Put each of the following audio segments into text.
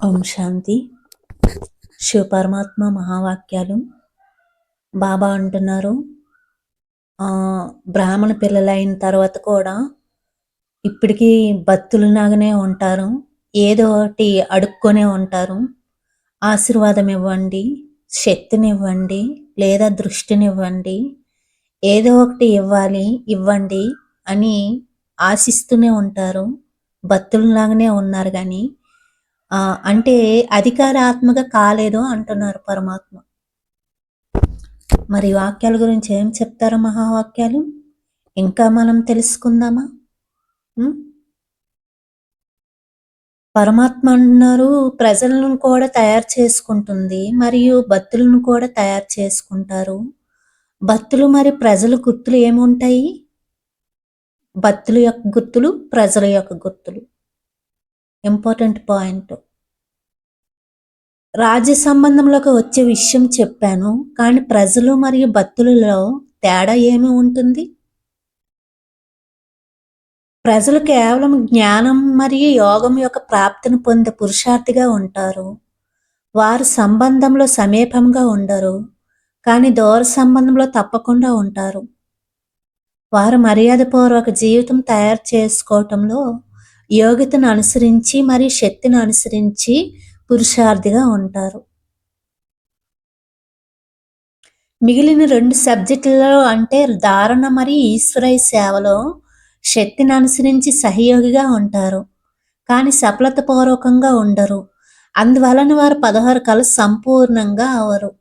ఓం శాంతి. శివపరమాత్మ మహావాక్యాలు. బాబా అంటున్నారు, బ్రాహ్మణ పిల్లలైన తర్వాత కూడా ఇప్పటికీ భక్తులలాగానే ఉంటారు. ఏదో ఒకటి అడుక్కొనే ఉంటారు. ఆశీర్వాదం ఇవ్వండి, శక్తినివ్వండి, లేదా దృష్టినివ్వండి, ఏదో ఒకటి ఇవ్వండి అని ఆశిస్తూనే ఉంటారు. భక్తులలాగానే ఉన్నారు కానీ అంటే అధికారాత్మక కాలేదు అంటున్నారు పరమాత్మ. మరి వాక్యాల గురించి ఏం చెప్తారు మహావాక్యాలు? ఇంకా మనం తెలుసుకుందామా? పరమాత్మ అంటున్నారు, ప్రజలను కూడా తయారు చేసుకుంటుంది, మరియు భక్తులను కూడా తయారు చేసుకుంటారు. భక్తులు మరి ప్రజల గుర్తులు ఏముంటాయి? భక్తుల యొక్క గుర్తులు, ప్రజల యొక్క గుర్తులు. Important point. రాజ్య సంబంధంలోకి వచ్చే విషయం చెప్పాను, కానీ ప్రజలు మరియు భక్తులలో తేడా ఏమి ఉంటుంది? ప్రజలు కేవలం జ్ఞానం మరియు యోగం యొక్క ప్రాప్తిని పొందే పురుషార్థిగా ఉంటారు. వారు సంబంధంలో సమీపంగా ఉండరు, కానీ దూర సంబంధంలో తప్పకుండా ఉంటారు. వారు మర్యాదపూర్వక జీవితం తయారు చేసుకోవటంలో యోగ్యతను అనుసరించి మరియు శక్తిని అనుసరించి పురుషార్థిగా ఉంటారు. మిగిలిన 2 సబ్జెక్టులలో అంటే ధారణ మరియు ఈశ్వరయ్య సేవలో శక్తిని అనుసరించి సహయోగిగా ఉంటారు, కానీ సఫలతపూర్వకంగా ఉండరు. అందువలన వారు 16 కళ సంపూర్ణంగా అవరు.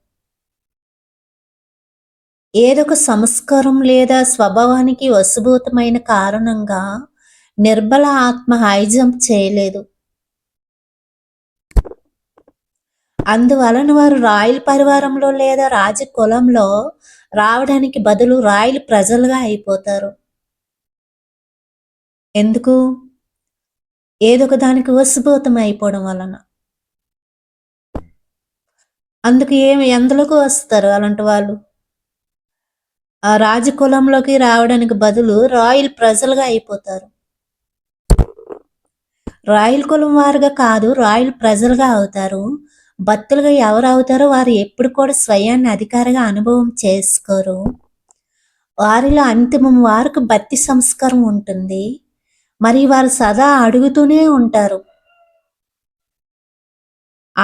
ఏదొక సంస్కారం లేదా స్వభావానికి వశభూతమైన కారణంగా నిర్బల ఆత్మ హై జంప్ చేయలేదు. అందువలన వారు రాయల్ పరివారంలో లేదా రాజ కులంలో రావడానికి బదులు రాయల్ ప్రజలుగా అయిపోతారు. ఎందుకు? ఏదొక దానికి వశభూతం అయిపోవడం వలన. అందుకు ఎందులోకి వస్తారు అలాంటి వాళ్ళు? ఆ రాజకులంలోకి రావడానికి బదులు రాయల్ ప్రజలుగా అయిపోతారు. రాయల్ కులం వారుగా కాదు, రాయల్ ప్రజలుగా అవుతారు. భక్తులుగా ఎవరు అవుతారో వారు ఎప్పుడు కూడా స్వయాన్ని అధికారిగా అనుభవం చేసుకోరు. వారిలో అంతిమం వారికి భక్తి సంస్కారం ఉంటుంది, మరి వారు సదా అడుగుతూనే ఉంటారు,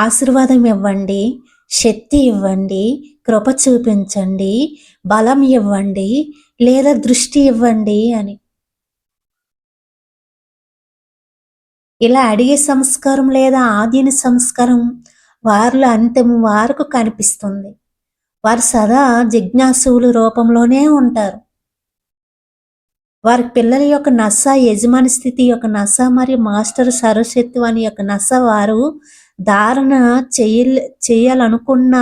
ఆశీర్వాదం ఇవ్వండి, శక్తి ఇవ్వండి, కృప చూపించండి, బలం ఇవ్వండి, లేదా దృష్టి ఇవ్వండి అని. ఇలా అడిగే సంస్కారం లేదా ఆధీన సంస్కారం వారిలో అంతిమం వారికి కనిపిస్తుంది. వారు సదా జిజ్ఞాసువుల రూపంలోనే ఉంటారు. వారి పిల్లల యొక్క నశ, యజమాని స్థితి యొక్క నశ మరియు మాస్టర్ సర్వశక్తివాని యొక్క నశ వారు ధారణ చేయాలనుకున్న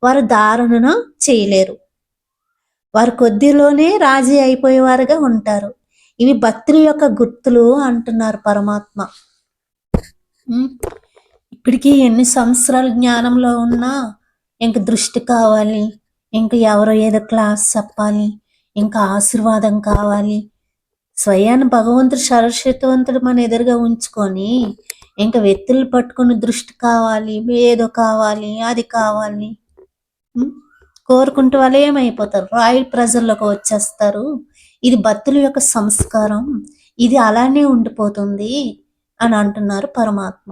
వారు ధారణను చేయలేరు. వారు కొద్దిలోనే రాజీ అయిపోయేవారుగా ఉంటారు. ఇవి భక్తుల యొక్క గుర్తులు అంటున్నారు పరమాత్మ. ఇప్పటికీ ఎన్ని సంవత్సరాల జ్ఞానంలో ఉన్నా ఇంక దృష్టి కావాలి, ఇంక ఎవరో ఏదో క్లాస్ చెప్పాలి, ఇంకా ఆశీర్వాదం కావాలి. స్వయాన్ని భగవంతుడు సర్వశక్తివంతుడు మన ఎదురుగా ఉంచుకొని ఇంకా వ్యక్తులు పట్టుకుని దృష్టి కావాలి, ఏదో కావాలి, అది కావాలి కోరుకుంటూ వాళ్ళు ఏమైపోతారు? రాయల్ ప్రజల్లోకి వచ్చేస్తారు. ఇది భక్తుల యొక్క సంస్కారం, ఇది అలానే ఉండిపోతుంది అని అంటున్నారు పరమాత్మ.